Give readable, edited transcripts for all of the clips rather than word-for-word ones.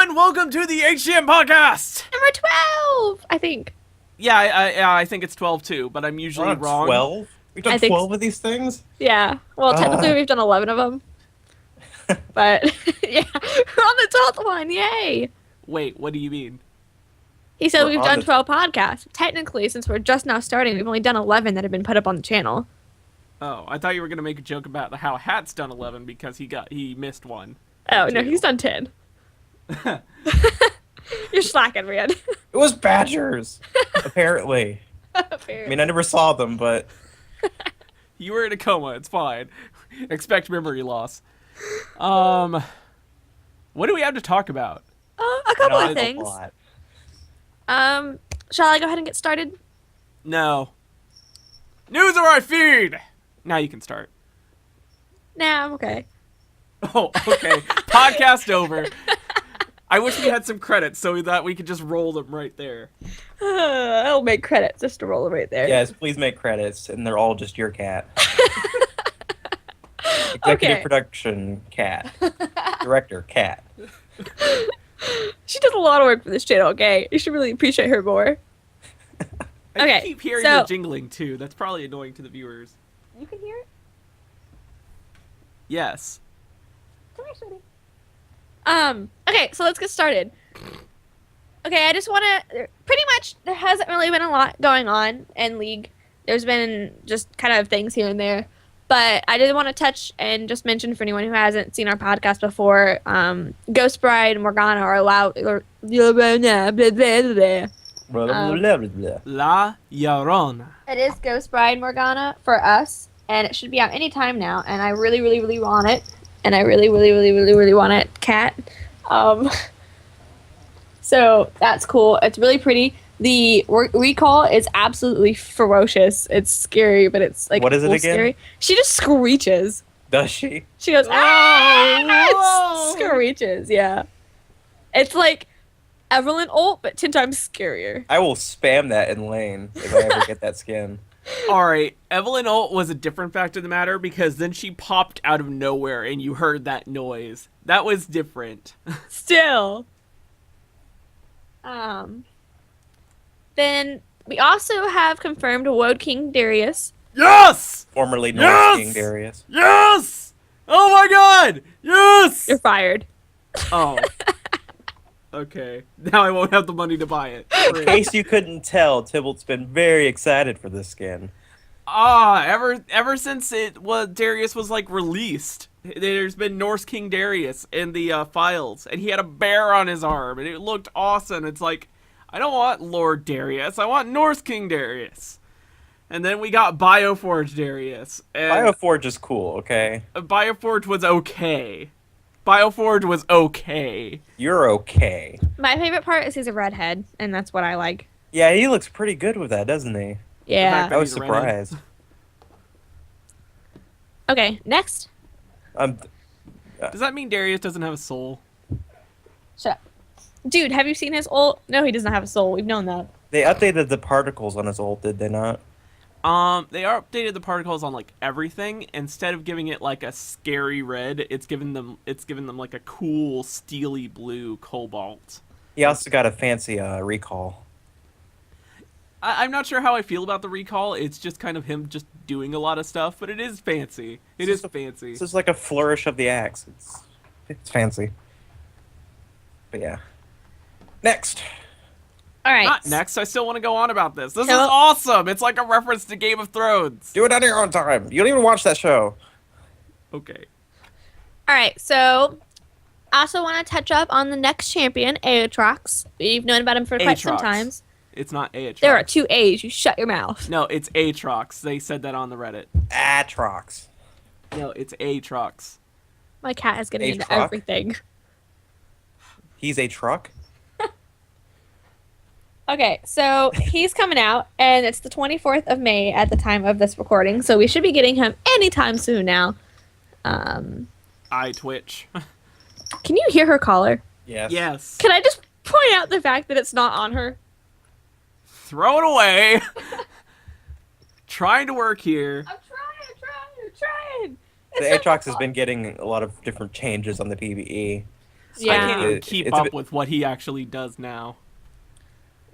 and welcome to the HTMcast! Number 12, I think. Yeah, I think it's 12 too, but I'm usually wrong. 12? We've done 12 of these things? Yeah. Well, technically we've done 11 of them. But, yeah, we're on the 12th one, yay! Wait, what do you mean? He said We're we've on done the- 12 podcasts. Technically, since we're just now starting, we've only done 11 that have been put up on the channel. Oh, I thought you were going to make a joke about how Hat's done 11 because he missed one. Oh, no, Two. he's done 10. You're slacking, man. It was badgers, apparently. I mean, I never saw them, but... You were in a coma, it's fine. Expect memory loss. What do we have to talk about? A couple Not of a things. lot. Shall I go ahead and get started? No. News of our feed! Now you can start. Nah, I'm okay. Oh, okay. Podcast over. I wish we had some credits so that we could just roll them right there. I'll make credits just to roll it right there. Yes, please make credits, and they're all just your cat. Executive Okay. production, cat. Director, cat. She does a lot of work for this channel, okay? You should really appreciate her more. I Okay, keep hearing so- the jingling too. That's probably annoying to the viewers. You can hear it? Yes. Come here, sweetie. Okay, so let's get started. Okay, I just want to... Pretty much, there hasn't really been a lot going on in League. There's been just kind of things here and there. But I did want to touch and just mention for anyone who hasn't seen our podcast before, Ghost Bride and Morgana are allowed... Blah, blah, blah, blah. La Llorona. It is Ghost Bride Morgana for us, and it should be out any time now. And I really, really, really want it. And I really, really, really, really, really want it, cat. So that's cool. It's really pretty. The recall is absolutely ferocious. It's scary, but it's like What is it cool again? Scary. She just screeches. Does she? She goes, Whoa, ah! whoa. Screeches. Yeah. It's like Evelyn ult, but 10 times scarier. I will spam that in lane if I ever get that skin. Alright, Evelyn ult was a different fact of the matter because then she popped out of nowhere and you heard that noise. That was different. Still. Then we also have confirmed Woad King Darius. Yes! Formerly North Yes! King Darius. Yes! Oh my god! Yes! You're fired. Oh. Okay. Now I won't have the money to buy it. In case you couldn't tell, Tybalt's been very excited for this skin. Ever since Darius was like released, there's been Norse King Darius in the files, and he had a bear on his arm, and it looked awesome. It's like, I don't want Lord Darius, I want Norse King Darius. And then we got Bioforge Darius. And Bioforge is cool, okay? Bioforge was okay. Bioforge was okay. You're okay. My favorite part is he's a redhead, and that's what I like. Yeah, he looks pretty good with that, doesn't he? Yeah. fact I was He's a redhead. surprised. Okay, next. Does that mean Darius doesn't have a soul? Shut up. Dude, have you seen his ult? No, he doesn't have a soul. We've known that. They updated the particles on his ult, did they not? They updated the particles on like everything. Instead of giving it like a scary red, it's given them like a cool steely blue cobalt. He also got a fancy recall. I'm not sure how I feel about the recall. It's just kind of him just doing a lot of stuff, but it is fancy. It is fancy. This is like a flourish of the axe. It's fancy. But yeah. Next. All right. Not next. I still want to go on about this. This is So- awesome. It's like a reference to Game of Thrones. Do it on your own time. You don't even watch that show. Okay. All right, so I also want to touch up on the next champion, Aatrox. We've known about him for quite some Aatrox. times. It's not Aatrox. There are 2 A's. You shut your mouth. No, it's Aatrox. They said that on the Reddit. Atrox. No, it's Aatrox. My cat is getting into Aatrox? everything. He's a truck. Okay, so he's coming out, and it's the 24th of May at the time of this recording, so we should be getting him anytime soon now. I twitch. Can you hear her collar? Yes. Yes. Can I just point out the fact that it's not on her? Throw it away. Trying to work here. I'm trying. The Aatrox has been getting a lot of different changes on the PvE. Yeah. I can't even It- keep it's a up bit- with what he actually does now.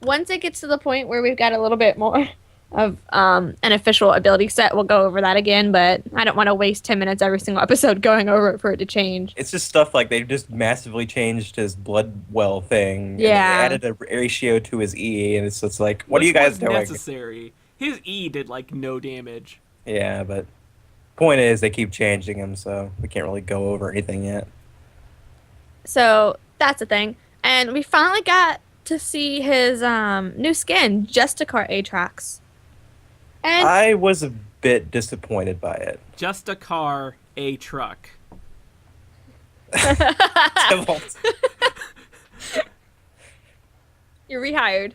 Once it gets to the point where we've got a little bit more of an official ability set, we'll go over that again. But I don't want to waste 10 minutes every single episode going over it for it to change. It's just stuff like they just massively changed his blood well thing. And Yeah. they added a ratio to his E, and it's just like, what are Which you guys was doing? necessary. His E did like no damage. Yeah, but point is they keep changing him, so we can't really go over anything yet. So that's a thing. And we finally got to see his new skin, Justicar Atrax. And I was a bit disappointed by it. Just a car, a truck. you're rehired.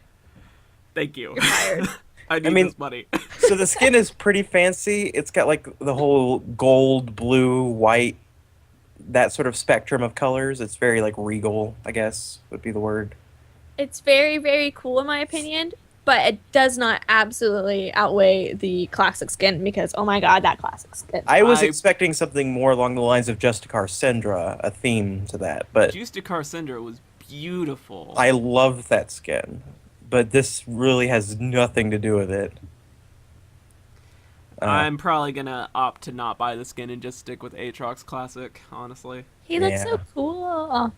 Thank you. You're fired. I need mean- this money. So the skin is pretty fancy. It's got like the whole gold, blue, white, that sort of spectrum of colors. It's very like regal, I guess would be the word. It's very, very cool in my opinion, but it does not absolutely outweigh the classic skin because, oh my god, that classic skin. I was I- expecting something more along the lines of Justicar Syndra, a theme to that, but Justicar Cinder was beautiful. I love that skin. But this really has nothing to do with it. I'm probably gonna opt to not buy the skin and just stick with Aatrox Classic, honestly. He looks Yeah. so cool.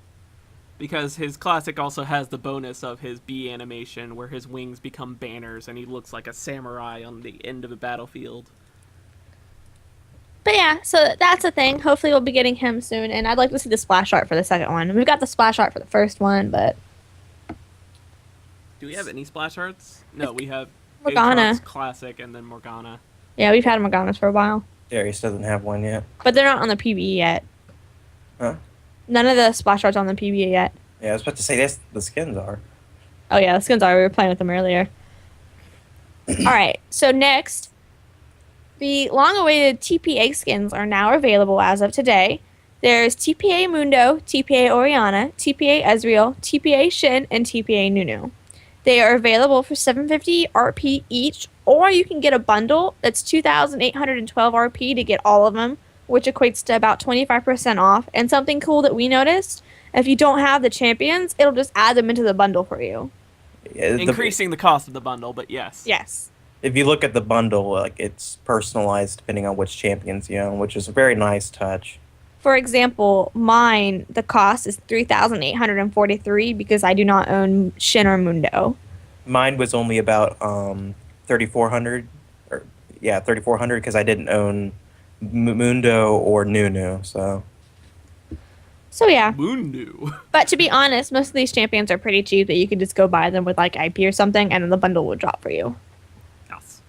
Because his classic also has the bonus of his bee animation where his wings become banners and he looks like a samurai on the end of a battlefield. But yeah, so that's a thing. Hopefully we'll be getting him soon, and I'd like to see the splash art for the second one. We've got the splash art for the first one, but Do we have any splash arts? No, we have Morgana. Aatrox Classic and then Morgana. yeah, we've had Morganas for a while. Darius doesn't have one yet. But they're not on the PBE yet. Huh? None of the splash arts on the PBE yet. Yeah, I was about to say that's the skins are. Oh yeah, the skins are. We were playing with them earlier. Alright, so next, the long-awaited TPA skins are now available as of today. There's TPA Mundo, TPA Oriana, TPA Ezreal, TPA Shin, and TPA Nunu. They are available for 750 RP each, or you can get a bundle that's 2,812 RP to get all of them, which equates to about 25% off. And something cool that we noticed, if you don't have the champions, it'll just add them into the bundle for you. Yeah, Increasing the cost of the bundle, but yes. Yes. If you look at the bundle, like it's personalized depending on which champions you own, which is a very nice touch. For example, mine, the cost is 3,843 because I do not own Shin or Mundo. Mine was only about 3,400, or yeah, 3,400 because I didn't own Mundo or Nunu. So So yeah, Mundu. but to be honest, most of these champions are pretty cheap that you could just go buy them with like IP or something and then the bundle will drop for you. Yes.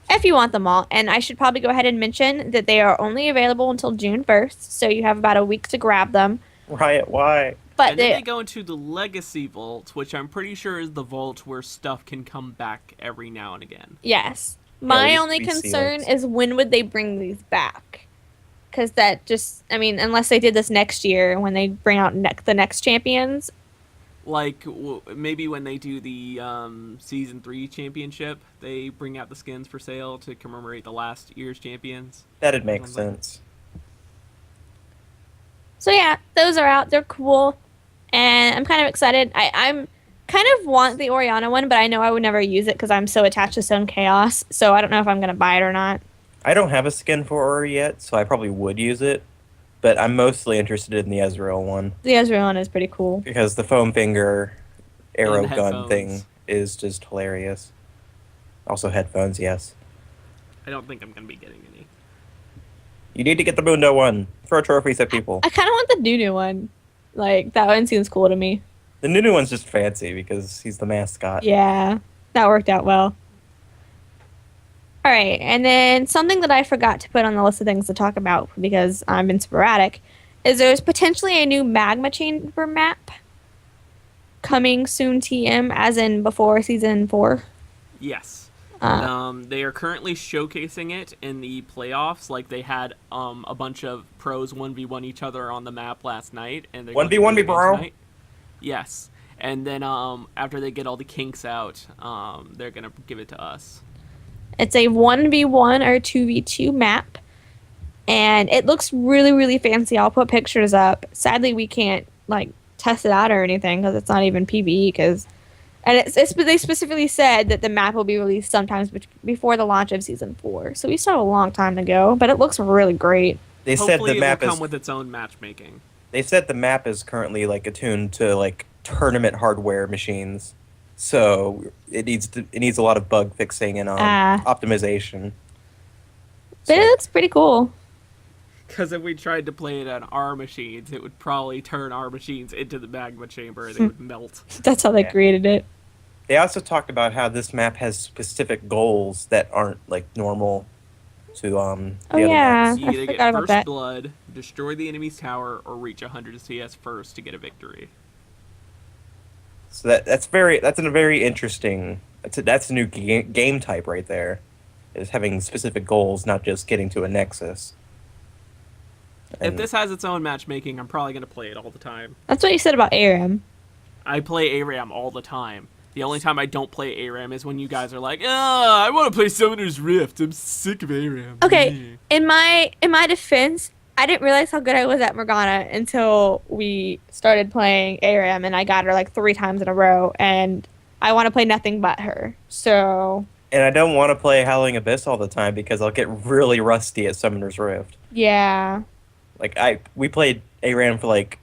If you want them all. And I should probably go ahead and mention that they are only available until June 1st, so you have about a week to grab them. Riot, why? But And then they, they go into the Legacy Vault, which I'm pretty sure is the vault where stuff can come back every now and again. yes. My we- only we see concern those. is when would they bring these back? Because that just, I mean, unless they did this next year when they bring out the next champions. Like, maybe when they do the Season 3 championship, they bring out the skins for sale to commemorate the last year's champions. That'd make Something. sense. So yeah, those are out. They're cool. And I'm kind of excited. I'm kind of want the Oriana one, but I know I would never use it because I'm so attached to Stone Chaos. So I don't know if I'm going to buy it or not. I don't have a skin for her yet, so I probably would use it. But I'm mostly interested in the Ezreal one The Ezreal one is pretty cool. because the foam finger arrow And gun headphones. thing is just hilarious. Also headphones, yes. I don't think I'm going to be getting any. You need to get the Mundo one. Throw trophies at people. I kind of want the Nunu one. Like, that one seems cool to me. The Nunu one's just fancy because he's the mascot. Yeah, that worked out well. All right, and then something that I forgot to put on the list of things to talk about because I've been sporadic is there's potentially a new magma chamber map coming soon, TM, as in before season 4. Yes. Uh, They are currently showcasing it in the playoffs. Like, they had a bunch of pros 1v1 each other on the map last night. And they're gonna 1v1 do it me, bro. tonight. Yes. And then after they get all the kinks out, they're going to give it to us. It's a 1v1 or 2v2 map, and it looks really, really fancy. I'll put pictures up. Sadly, we can't, like, test it out or anything because it's not even PvE. And they specifically said that the map will be released sometimes before the launch of season 4. So we still have a long time to go, but it looks really great. They said Hopefully the map it will is. come with its own matchmaking. They said the map is currently like attuned to like tournament hardware machines, so it needs a lot of bug fixing and optimization. But it looks pretty cool. Because if we tried to play it on our machines, it would probably turn our machines into the magma chamber and they would melt. That's how they created it. They also talked about how this map has specific goals that aren't like normal to the other maps. You I either forgot get about first that. blood, destroy the enemy's tower, or reach 100 CS first to get a victory. So that's a very interesting. That's a new game type right there. Is having specific goals, not just getting to a nexus. If this has its own matchmaking, I'm probably going to play it all the time. That's what you said about ARAM. I play ARAM all the time. The only time I don't play ARAM is when you guys are like, I want to play Summoner's Rift. I'm sick of ARAM. Okay, in my defense, I didn't realize how good I was at Morgana until we started playing ARAM, and I got her like 3 times in a row, and I want to play nothing but her. So. And I don't want to play Howling Abyss all the time because I'll get really rusty at Summoner's Rift. Yeah. Like we played ARAM for like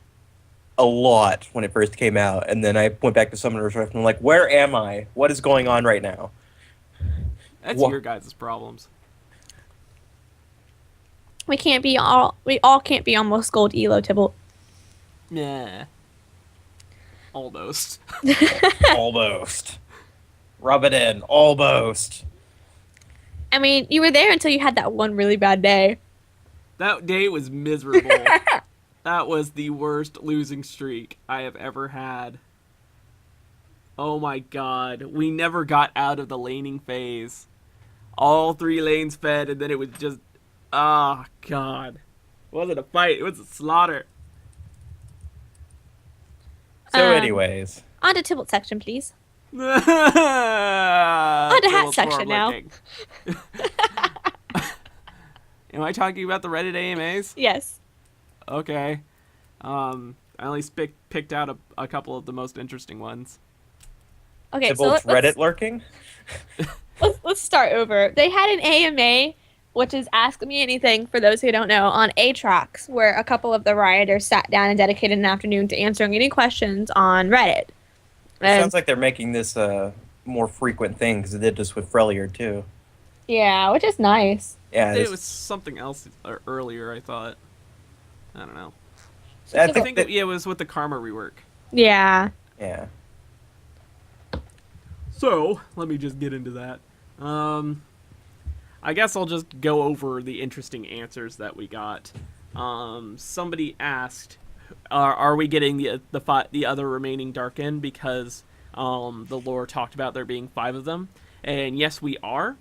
a lot when it first came out, and then I went back to Summoner's Rift and I'm like, where am I? What is going on right now? That's your guys' problems. We all can't be almost gold elo, Tibble. Nah. Almost. Almost. Rub it in. Almost. I mean, you were there until you had that one really bad day. That day was miserable. That was the worst losing streak I have ever had. Oh my god. We never got out of the laning phase. All 3 lanes fed, and then it was just... Oh, god. It wasn't a fight. It was a slaughter. So anyways. On to Tibble section, please. On to hat section now. Am I talking about the Reddit AMAs? Yes. Okay. I only picked out a couple of the most interesting ones. Okay, Tibble's Reddit lurking? let's start over. They had an AMA, which is Ask Me Anything, for those who don't know, on Aatrox, where a couple of the rioters sat down and dedicated an afternoon to answering any questions on Reddit. It sounds like they're making this a more frequent thing because they did this with Freljord too. Yeah, which is nice. Yeah, it was something else earlier, I thought. I don't know. I think it was with the Karma rework. Yeah. Yeah. So, let me just get into that. I guess I'll just go over the interesting answers that we got. Somebody asked, are we getting the other remaining Darkin because the lore talked about there being 5 of them? And yes, we are.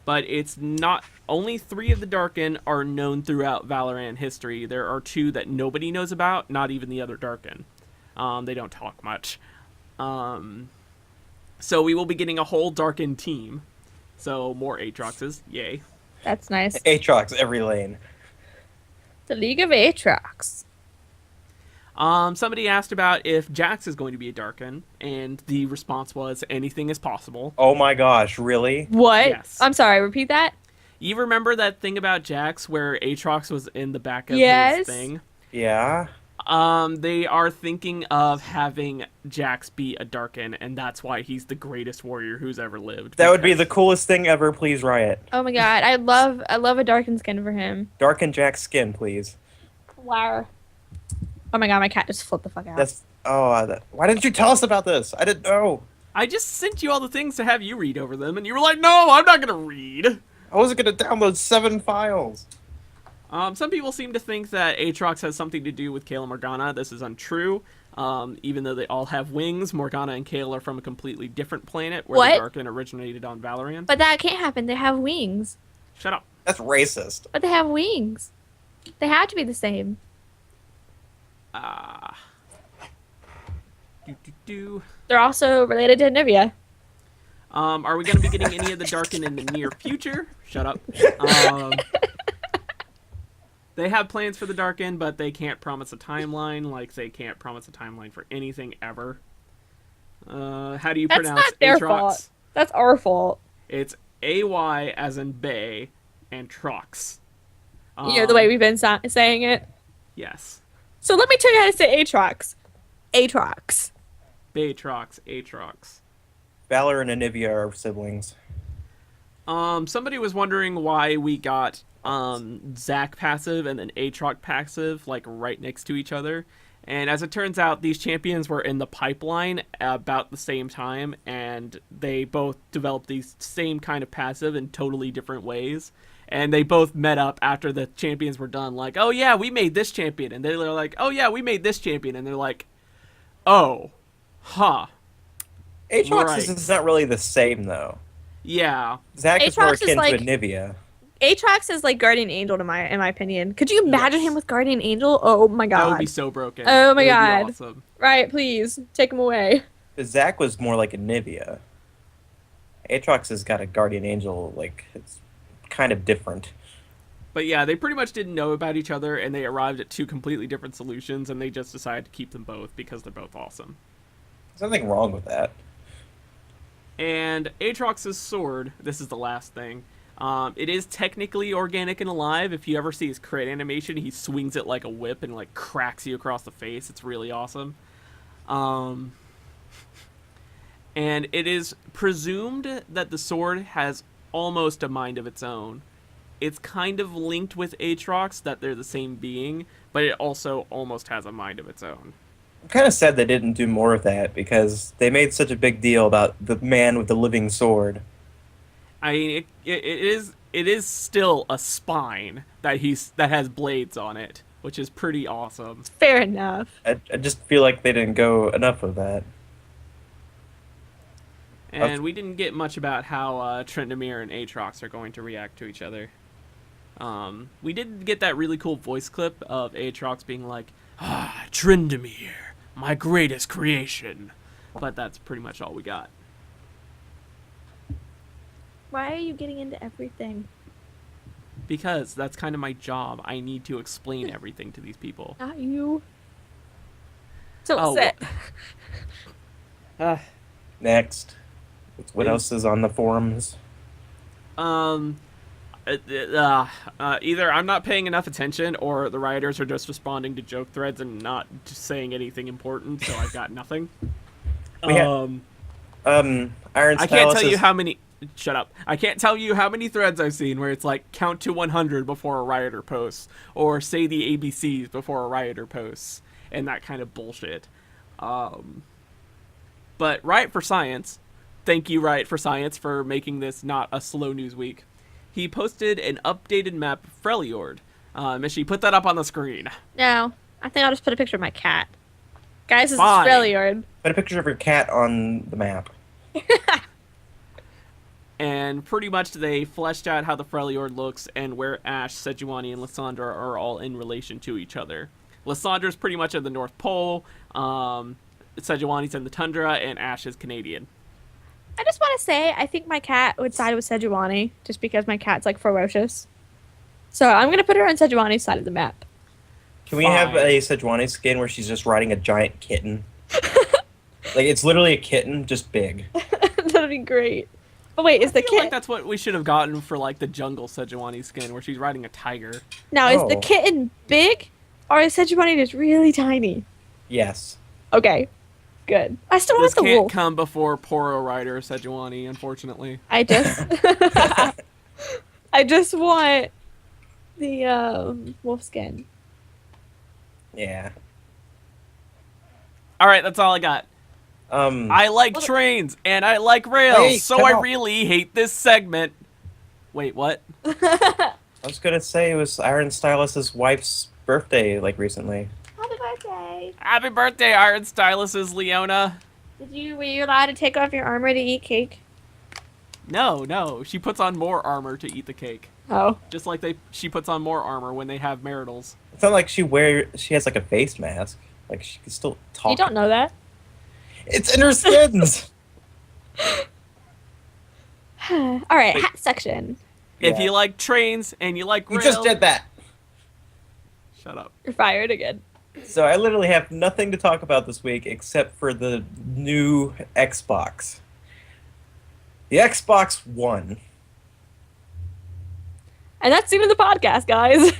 But it's not... Only 3 of the Darkin are known throughout Valorant history. There are 2 that nobody knows about, not even the other Darkin. They don't talk much. So we will be getting a whole Darkin team. So more Aatroxes. Yay. That's nice. Aatrox every lane. The League of Aatrox. Somebody asked about if Jax is going to be a Darkin, and the response was anything is possible. Oh my gosh, really? What? Yes. I'm sorry, repeat that? You remember that thing about Jax where Aatrox was in the back of his thing? Yeah. They are thinking of having Jax be a Darkin, and that's why he's the greatest warrior who's ever lived. That would be the coolest thing ever, please, Riot. Oh my god, I love a Darkin skin for him. Darkin Jax skin, please. Wow. Oh my god, my cat just flipped the fuck out. Why didn't you tell us about this? I didn't know. I just sent you all the things to have you read over them, and you were like, no, I'm not gonna read. I wasn't gonna download 7 files. Some people seem to think that Aatrox has something to do with Kayle and Morgana. This is untrue. Even though they all have wings, Morgana and Kayle are from a completely different planet where the Darkin originated on Valorant. But that can't happen. They have wings. Shut up. That's racist. But they have wings. They have to be the same. They're also related to Nivea. Are we going to be getting any of the Darkin in the near future? Shut up. They have plans for the Dark End, but they can't promise a timeline. Like they can't promise a timeline for anything ever. How do you That's pronounce not their Aatrox? fault. That's our fault. It's AY as in Bay and Trox. The way we've been saying it. Yes. So let me tell you how to say Aatrox. Aatrox. Baytrox, Aatrox. Valor and Anivia are siblings. Somebody was wondering why we got Zac passive and then Aatrox passive like right next to each other. And as it turns out, these champions were in the pipeline about the same time, and they both developed these same kind of passive in totally different ways. And they both met up after the champions were done, like, oh yeah, we made this champion. And they're like, oh yeah, we made this champion. And they're like, oh, huh. Aatrox Right. is not really the same, though. Yeah. Zac is more Aatrox is akin like- to Anivia. Aatrox is like Guardian Angel in my opinion. Could you imagine him with Guardian Angel? Oh my god. That would be so broken. Oh my It would be God. awesome. Right, please. Take him away. Zac was more like Anivia. Aatrox has got a Guardian Angel, like, it's kind of different. But yeah, they pretty much didn't know about each other, and they arrived at two completely different solutions, and they just decided to keep them both because they're both awesome. There's nothing wrong with that. And Aatrox's sword, this is the last thing, it is technically organic and alive. If you ever see his crit animation, he swings it like a whip and like cracks you across the face. It's really awesome. And it is presumed that the sword has almost a mind of its own. It's kind of linked with Aatrox, that they're the same being, but it also almost has a mind of its own. I'm kind of sad they didn't do more of that, because they made such a big deal about the man with the living sword. I mean, it is still a spine that has blades on it, which is pretty awesome. Fair enough. I just feel like they didn't go enough of that. And we didn't get much about how Tryndamere and Aatrox are going to react to each other. We did get that really cool voice clip of Aatrox being like, "Ah, Tryndamere, my greatest creation." But that's pretty much all we got. Why are you getting into everything? Because that's kind of my job. I need to explain everything to these people. Not you. So Oh, sit. Next. What else is on the forums? Either I'm not paying enough attention, or the rioters are just responding to joke threads and not just saying anything important, so I've got nothing. Iron I can't Stylus tell you is- how many. Shut up. I can't tell you how many threads I've seen where it's like count to 100 before a rioter posts, or say the ABCs before a rioter posts, and that kind of bullshit. But Riot for Science, thank you Riot for Science for making this not a slow news week. He posted an updated map of Freljord. Mishi, put that up on the screen. No, I think I'll just put a picture of my cat. Guys, this is Fine. Freljord. Put a picture of your cat on the map. And pretty much they fleshed out how the Freljord looks and where Ashe, Sejuani, and Lissandra are all in relation to each other. Lissandra's pretty much at the North Pole, Sejuani's in the Tundra, and Ashe is Canadian. I just want to say, I think my cat would side with Sejuani, just because my cat's like ferocious. So I'm gonna put her on Sejuani's side of the map. Can we have Fine. a Sejuani skin where she's just riding a giant kitten? Like, it's literally a kitten, just big. That'd be great. But wait, is the I feel like kitten? that's what we should have gotten for like the jungle Sejuani skin, where she's riding a tiger. Now, is the Oh. kitten big, or is Sejuani just really tiny? Yes. Okay, good. I still This want the can't wolf. come before Poro Rider Sejuani, unfortunately. I just, I just want the wolf skin. Yeah. All right, that's all I got. I like trains and I like rails, Hey, so come I on. really hate this segment. Wait, what? I was gonna say it was Iron Stylus's wife's birthday, like, recently. Happy birthday! Happy birthday, Iron Stylus's Leona. Were you allowed to take off your armor to eat cake? No, she puts on more armor to eat the cake. Oh. Just like she puts on more armor when they have maritals. It's not like she has, like, a face mask. Like, she can still talk. You don't know that. It's in her skins! All right, hat section. If Yeah. you like trains and you like You rails, just did that! Shut up. You're fired again. So I literally have nothing to talk about this week except for the new Xbox. The Xbox One. And that's even the podcast, guys.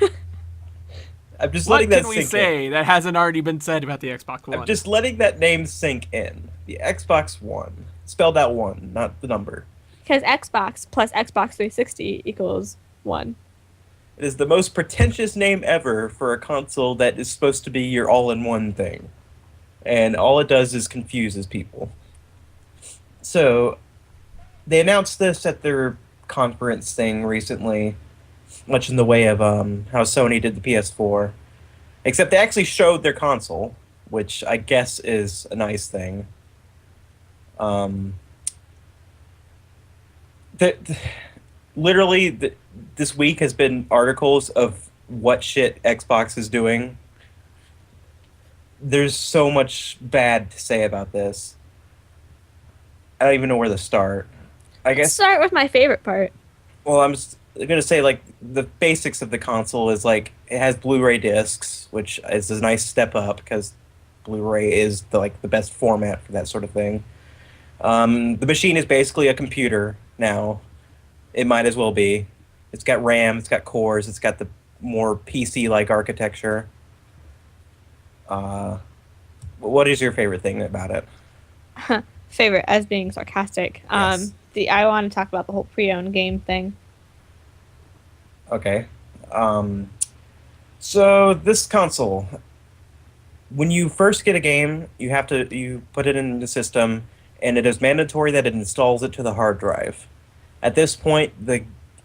I'm just What letting that can we sink in. say that hasn't already been said about the Xbox One? I'm just letting that name sink in. The Xbox One. Spelled out one, not the number. Because Xbox plus Xbox 360 equals 1. It is the most pretentious name ever for a console that is supposed to be your all-in-one thing. And all it does is confuses people. So, they announced this at their conference thing recently, much in the way of how Sony did the PS4. Except they actually showed their console, which I guess is a nice thing. Literally, this week has been articles of what shit Xbox is doing. There's so much bad to say about this. I don't even know where to start. I Let's guess. start with my favorite part. Well, I'm just gonna say like the basics of the console is like it has Blu-ray discs, which is a nice step up because Blu-ray is the best format for that sort of thing. The machine is basically a computer now. It might as well be. It's got RAM, it's got cores, it's got the more PC-like architecture. What is your favorite thing about it? Favorite as being sarcastic. Yes. I want to talk about the whole pre-owned game thing. Okay. So this console, when you first get a game, you put it in the system, and it is mandatory that it installs it to the hard drive. At this point,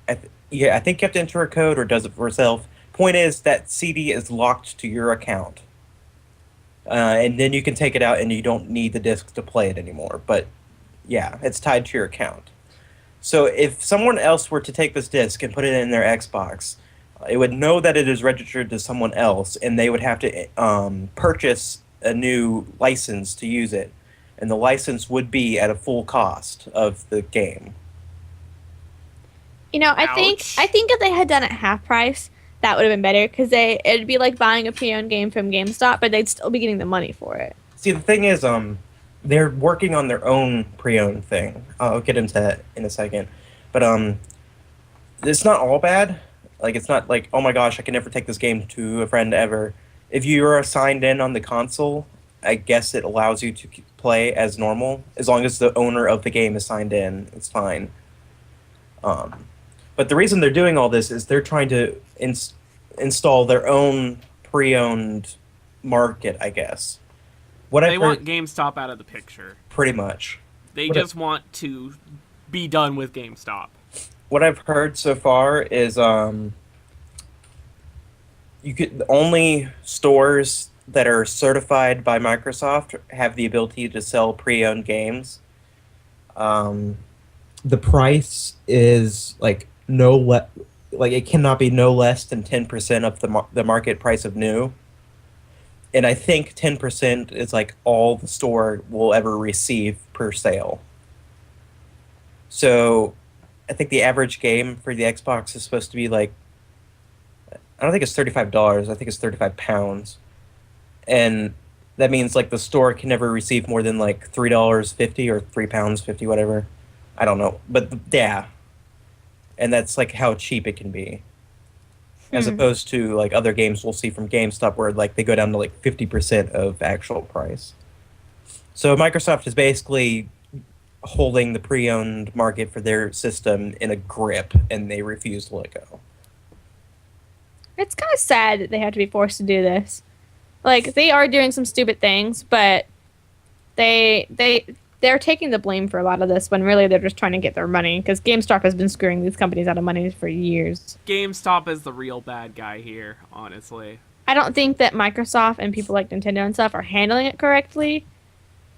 I think you have to enter a code or does it for itself. Point is that CD is locked to your account, and then you can take it out and you don't need the disc to play it anymore. But yeah, it's tied to your account. So if someone else were to take this disc and put it in their Xbox, it would know that it is registered to someone else, and they would have to purchase a new license to use it, and the license would be at a full cost of the game. You know, I Ouch. think if they had done it half price, that would have been better because it'd be like buying a pre-owned game from GameStop, but they'd still be getting the money for it. See, the thing is, they're working on their own pre-owned thing. I'll get into that in a second, but it's not all bad. Like, it's not like, oh my gosh, I can never take this game to a friend ever. If you are signed in on the console, I guess it allows you to play as normal as long as the owner of the game is signed in. It's fine. But the reason they're doing all this is they're trying to install their own pre-owned market, I guess. What They I've want heard, GameStop out of the picture. pretty much. They What just want to be done with GameStop. What I've heard so far is only stores that are certified by Microsoft have the ability to sell pre-owned games. The price is like it cannot be no less than 10% of the market price of new. And I think 10% is like all the store will ever receive per sale. So I think the average game for the Xbox is supposed to be like, I don't think it's $35. I think it's £35. And that means like the store can never receive more than like $3.50 or £3.50, whatever. I don't know. But yeah. And that's like how cheap it can be. As opposed to like other games we'll see from GameStop where like they go down to like 50% of actual price. So Microsoft is basically holding the pre-owned market for their system in a grip, and they refuse to let go. It's kind of sad that they have to be forced to do this. Like, they are doing some stupid things, but they're taking the blame for a lot of this when really they're just trying to get their money because GameStop has been screwing these companies out of money for years. GameStop is the real bad guy here, honestly. I don't think that Microsoft and people like Nintendo and stuff are handling it correctly,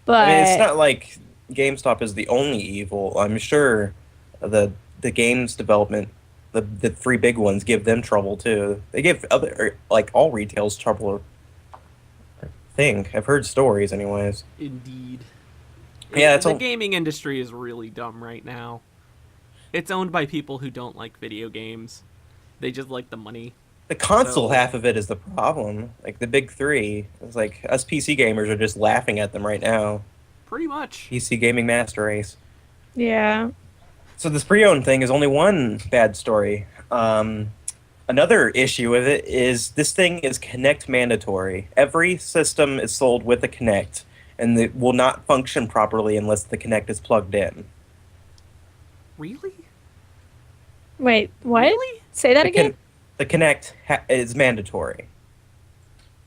but I mean, it's not like GameStop is the only evil. I'm sure the games development, the three big ones, give them trouble too. They give other like all retailers trouble. I think I've heard stories, anyways. Indeed. Yeah, The gaming industry is really dumb right now. It's owned by people who don't like video games. They just like the money. The console So half of it is the problem. Like the big three. It's like us PC gamers are just laughing at them right now. pretty much. PC gaming master race. Yeah. So this pre-owned thing is only one bad story. Another issue with it is this thing is Connect mandatory. Every system is sold with a Connect, and it will not function properly unless the Connect is plugged in. Really? Wait, what? Really? Say that The, again? the Connect is mandatory,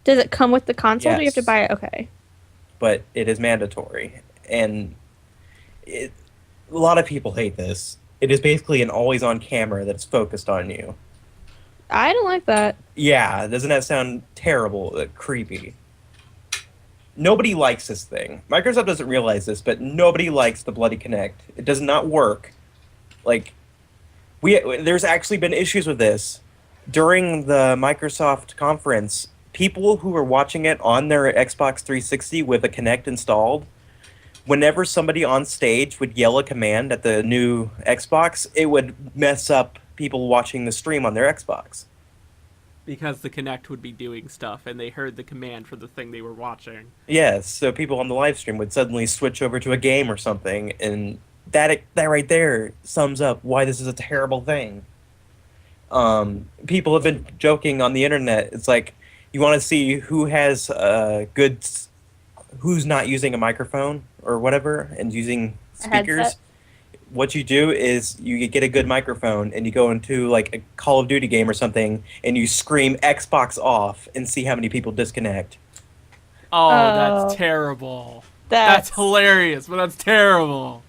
Does it come with the console? Or do you have to Yes. buy it? Okay. but it is mandatory. And it, a lot of people hate this. It is basically an always-on camera that's focused on you. I don't like that. Yeah, doesn't that sound terrible, creepy? Nobody likes this thing. Microsoft doesn't realize this, but nobody likes the bloody Kinect. It does not work. Like, there's actually been issues with this. During the Microsoft conference, people who were watching it on their Xbox 360 with a Kinect installed, whenever somebody on stage would yell a command at the new Xbox, it would mess up people watching the stream on their Xbox. Because the Kinect would be doing stuff, and they heard the command for the thing they were watching. Yes, so people on the live stream would suddenly switch over to a game or something, and that right there sums up why this is a terrible thing. People have been joking on the internet. It's like you want to see who has who's not using a microphone or whatever and using A headset? speakers. What you do is you get a good microphone and you go into like a Call of Duty game or something and you scream Xbox off and see how many people disconnect. Oh, Oh. that's terrible. That's hilarious, but that's terrible.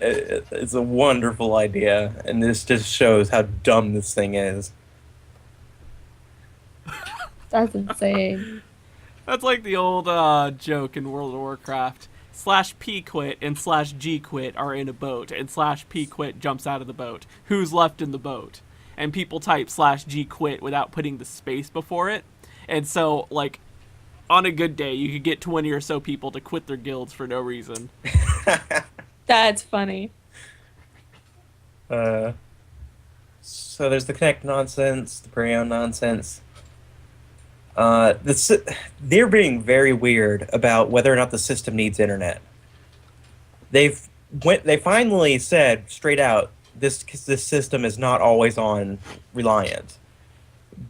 It's a wonderful idea, and this just shows how dumb this thing is. That's insane. That's like the old joke in World of Warcraft. /P quit and /G quit are in a boat, and /P quit jumps out of the boat. Who's left in the boat? And people type /G quit without putting the space before it. And so, like, on a good day, you could get 20 or so people to quit their guilds for no reason. That's funny. So there's the Connect nonsense, the pre-owned nonsense. They're being very weird about whether or not the system needs internet. They finally said straight out this system is not always on reliant,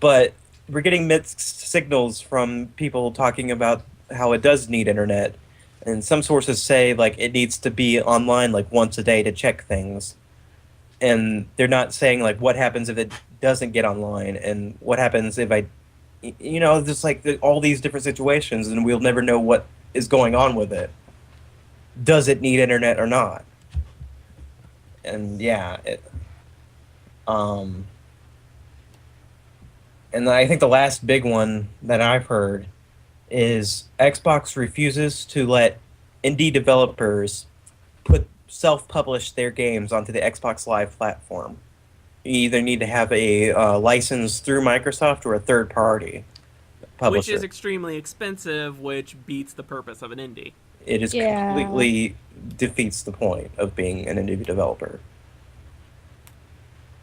but we're getting mixed signals from people talking about how it does need internet, and some sources say like it needs to be online like once a day to check things, and they're not saying like what happens if it doesn't get online and what happens if just like all these different situations, and we'll never know what is going on with it. Does it need internet or not? And yeah, and I think the last big one that I've heard is Xbox refuses to let indie developers self-publish their games onto the Xbox Live platform. You either need to have a license through Microsoft or a third-party publisher. Which is extremely expensive, which beats the purpose of an indie. It is Yeah. completely defeats the point of being an indie developer.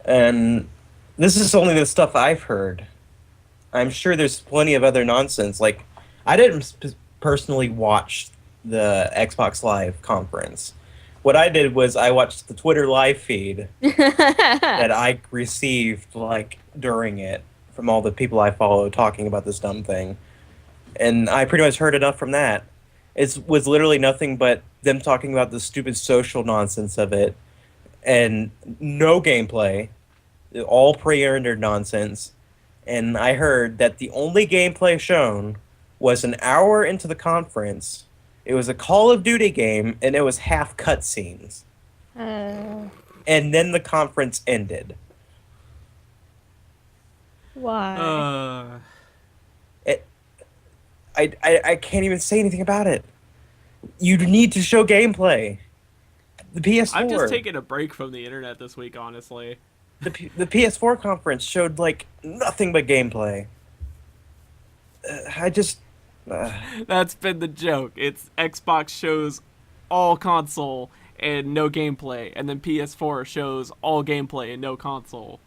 And this is only the stuff I've heard. I'm sure there's plenty of other nonsense. Like, I didn't personally watch the Xbox Live conference. What I did was I watched the Twitter live feed that I received like during it from all the people I follow talking about this dumb thing. And I pretty much heard enough from that. It was literally nothing but them talking about the stupid social nonsense of it and no gameplay, all pre-rendered nonsense. And I heard that the only gameplay shown was an hour into the conference. It was a Call of Duty game, and it was half cutscenes. And then the conference ended. Why? I can't even say anything about it. You need to show gameplay. The PS4. I'm just taking a break from the internet this week, honestly. The PS4 conference showed like nothing but gameplay. That's been the joke. It's Xbox shows all console and no gameplay, and then PS4 shows all gameplay and no console.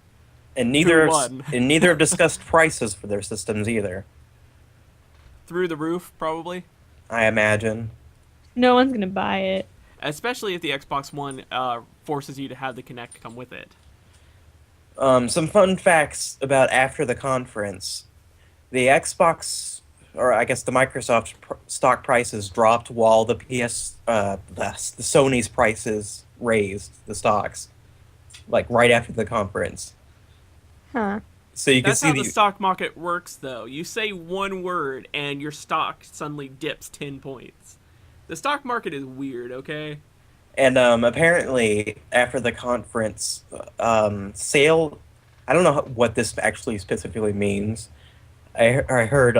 And Who won? neither have discussed prices for their systems either. Through the roof, probably. I imagine. No one's gonna buy it. Especially if the Xbox One forces you to have the Kinect come with it. Some fun facts about after the conference. The Xbox, or I guess the Microsoft stock prices dropped while the the Sony's prices raised the stocks, like right after the conference. Huh. So you can That's see how the stock market works, though. You say one word, and your stock suddenly dips 10 points. The stock market is weird, okay? And apparently after the conference, sale. I don't know what this actually specifically means. I heard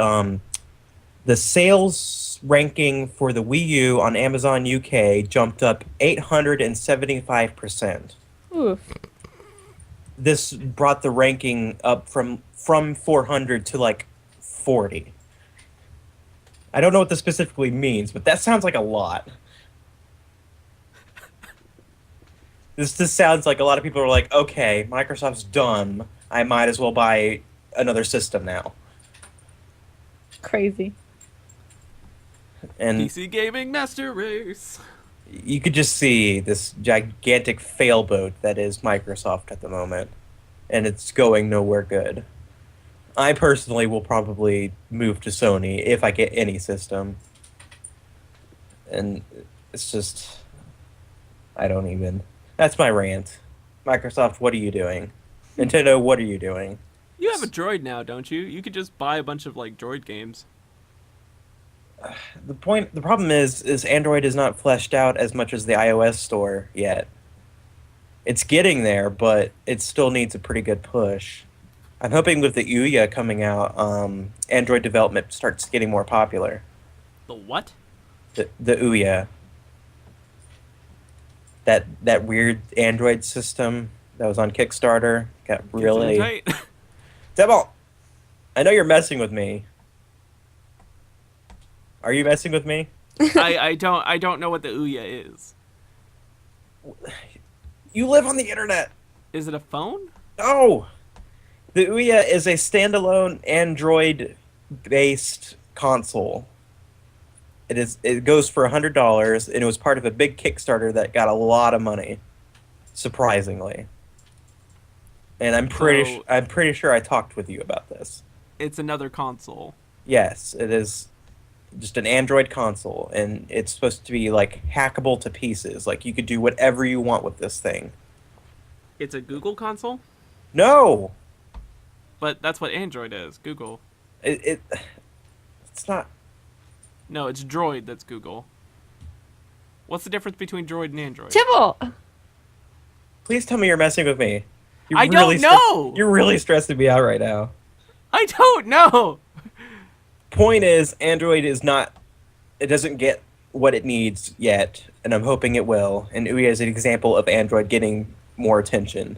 the sales ranking for the Wii U on Amazon UK jumped up 875%. Oof. This brought the ranking up from 400 to like 40. I don't know what this specifically means, but that sounds like a lot. This just sounds like a lot of people are like, okay, Microsoft's done. I might as well buy another system now. Crazy. And PC Gaming Master Race. you could just see this gigantic failboat that is Microsoft at the moment, and it's going nowhere good. I personally will probably move to Sony if I get any system. And it's just... I don't even... That's my rant. Microsoft, what are you doing? Nintendo, what are you doing? You have a Droid now, don't you? You could just buy a bunch of, like, Droid games. The problem is Android is not fleshed out as much as the iOS store yet. It's getting there, but it still needs a pretty good push. I'm hoping with the Ouya coming out, Android development starts getting more popular. The what? The Ouya. That weird Android system that was on Kickstarter got really... Tight. Devil! I know you're messing with me. Are you messing with me? I don't know what the Ouya is. You live on the internet! Is it a phone? No! The Ouya is a standalone Android-based console. It goes for $100, and it was part of a big Kickstarter that got a lot of money, surprisingly. And I'm pretty sure I talked with you about this. It's another console. Yes, it is just an Android console, and it's supposed to be like hackable to pieces. Like you could do whatever you want with this thing. It's a Google console? No, But that's what Android is, Google. it's not. No, it's Droid that's Google. What's the difference between Droid and Android? Tibble! Please tell me you're messing with me. I don't know! You're really stressing me out right now. I don't know! Point is, Android is not. It doesn't get what it needs yet, and I'm hoping it will. And Ouya is an example of Android getting more attention.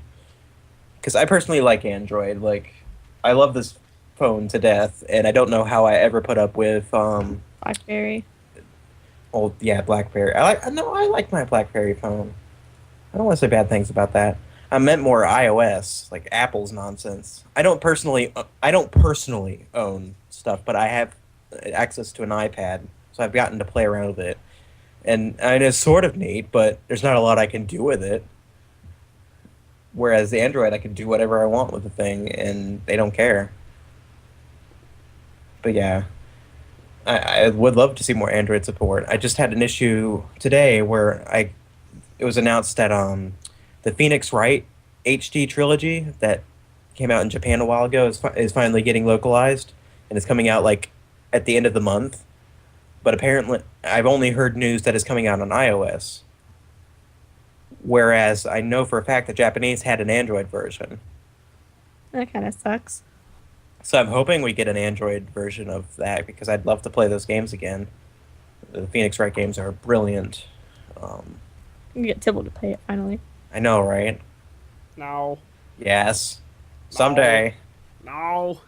Because I personally like Android. Like, I love this phone to death, and I don't know how I ever put up with BlackBerry. Oh yeah, BlackBerry. I like my BlackBerry phone. I don't want to say bad things about that. I meant more iOS, like Apple's nonsense. I don't personally own stuff, but I have access to an iPad, so I've gotten to play around with it, and it's sort of neat, but there's not a lot I can do with it. Whereas the Android, I can do whatever I want with the thing, and they don't care. But yeah. I would love to see more Android support. I just had an issue today where it was announced that the Phoenix Wright HD trilogy that came out in Japan a while ago is finally getting localized, and it's coming out like at the end of the month. But apparently, I've only heard news that it's coming out on iOS. Whereas I know for a fact the Japanese had an Android version. That kind of sucks. So I'm hoping we get an Android version of that because I'd love to play those games again. The Phoenix Wright games are brilliant. You can get Tibble to play it finally. I know, right? No. Yes. Someday. No.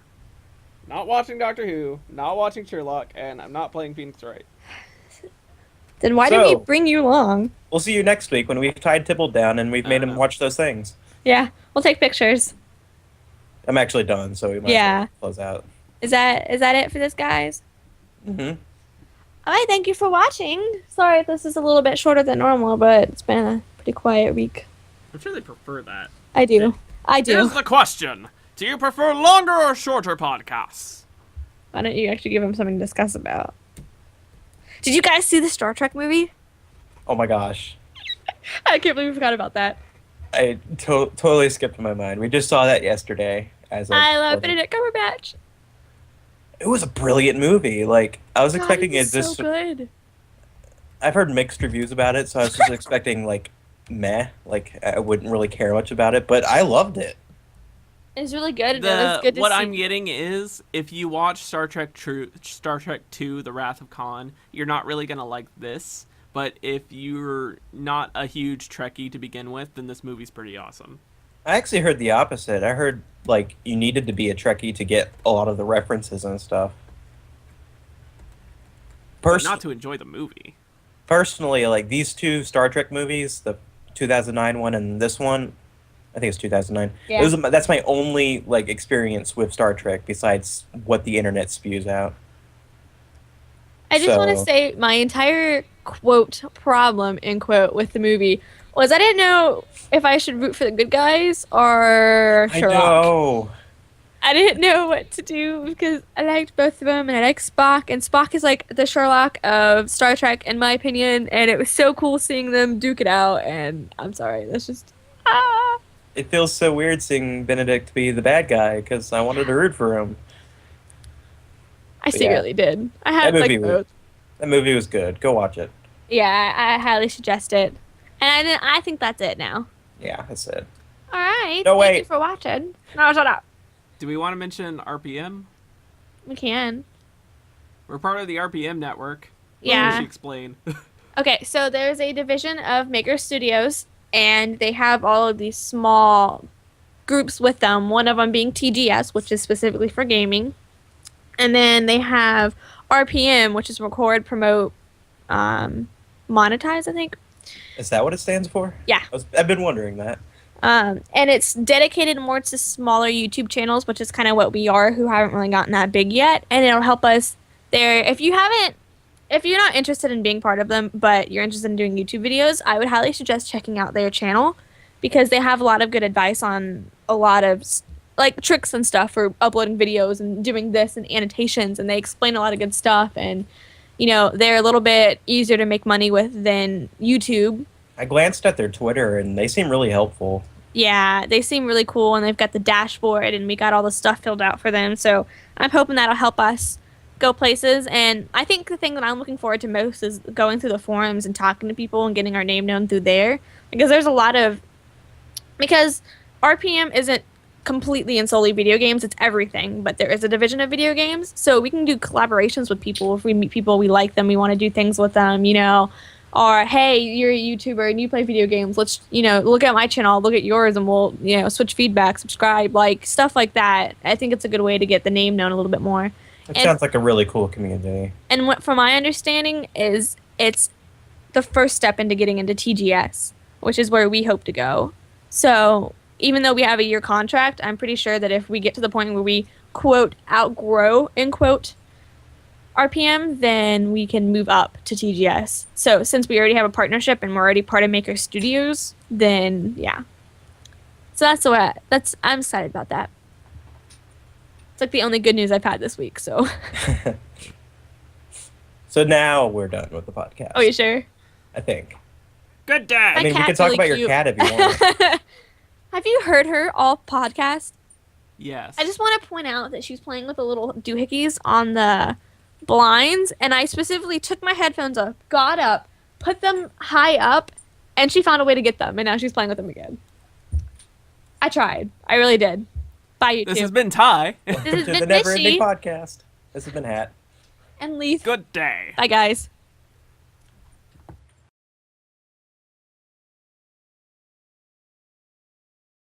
Not watching Doctor Who, not watching Sherlock, and I'm not playing Phoenix Wright. Then why did we bring you along? We'll see you next week when we've tied Tibble down and we've made him watch those things. Yeah, we'll take pictures. I'm actually done, so we might as well close out. Is that it for this, guys? Mm-hmm. All right, thank you for watching. Sorry if this is a little bit shorter than normal, but it's been a pretty quiet week. I'm sure they prefer that. I do. I do. Here's the question. Do you prefer longer or shorter podcasts? Why don't you actually give them something to discuss about? Did you guys see the Star Trek movie? Oh my gosh. I can't believe we forgot about that. I totally skipped my mind. We just saw that yesterday. I love Benedict Cumberbatch. It was a brilliant movie. Like, I was expecting it so good. I've heard mixed reviews about it, so I was just expecting, like, meh. Like, I wouldn't really care much about it, but I loved it. It's really good. And it was good to what see. I'm getting is, if you watch Star Trek 2: The Wrath of Khan, you're not really gonna like this. But if you're not a huge Trekkie to begin with, then this movie's pretty awesome. I actually heard the opposite. I heard, like, you needed to be a Trekkie to get a lot of the references and stuff. But not to enjoy the movie. Personally, like, these two Star Trek movies, the 2009 one and this one, I think it's 2009. Yeah. That's my only, like, experience with Star Trek besides what the internet spews out. I just want to say my entire quote problem end quote with the movie was I didn't know if I should root for the good guys or Sherlock. I know. I didn't know what to do because I liked both of them and I like Spock, and Spock is like the Sherlock of Star Trek in my opinion, and it was so cool seeing them duke it out, and I'm sorry, that's just It feels so weird seeing Benedict be the bad guy because I wanted to root for him. I secretly did. I had like both. That movie was good. Go watch it. Yeah, I highly suggest it. And I think that's it now. Yeah, that's it. All right. No, Thank you for watching. No, shut up. Do we want to mention RPM? We can. We're part of the RPM network. Yeah. What should explain? Okay, so there's a division of Maker Studios, and they have all of these small groups with them. One of them being TGS, which is specifically for gaming. And then they have RPM, which is record, promote, monetize, I think. Is that what it stands for? Yeah. I've been wondering that. And it's dedicated more to smaller YouTube channels, which is kind of what we are, who haven't really gotten that big yet. And it'll help us there. If you're not interested in being part of them, but you're interested in doing YouTube videos, I would highly suggest checking out their channel because they have a lot of good advice on a lot of like tricks and stuff for uploading videos and doing this and annotations, and they explain a lot of good stuff, and you know they're a little bit easier to make money with than YouTube. I glanced at their Twitter and they seem really helpful. Yeah, they seem really cool, and they've got the dashboard, and we got all the stuff filled out for them, so I'm hoping that'll help us go places. And I think the thing that I'm looking forward to most is going through the forums and talking to people and getting our name known through there, because there's a lot of because RPM isn't completely and solely video games, it's everything, but there is a division of video games, so we can do collaborations with people. If we meet people, we like them, we want to do things with them, you know, or hey, you're a YouTuber and you play video games, let's, you know, look at my channel, look at yours, and we'll, you know, switch feedback, subscribe, like stuff like that. I think it's a good way to get the name known a little bit more. It sounds like a really cool community. And what, from my understanding, is it's the first step into getting into TGS, which is where we hope to go. So even though we have a year contract, I'm pretty sure that if we get to the point where we, quote, outgrow, end quote, RPM, then we can move up to TGS. So since we already have a partnership and we're already part of Maker Studios, then yeah. So I'm excited about that. It's like the only good news I've had this week, so. So now we're done with the podcast. Oh, you sure? I think. Good day. I mean, we can talk really about cute. your cat if you want. Have you heard her all podcast? Yes. I just want to point out that she's playing with the little doohickeys on the blinds, and I specifically took my headphones off, got up, put them high up, and she found a way to get them, and now she's playing with them again. I tried. I really did. Bye, YouTube. This has been Ty. This has To the been Never Ending Mishy Podcast. This has been Hat. and Lethe. Good day. Bye, guys.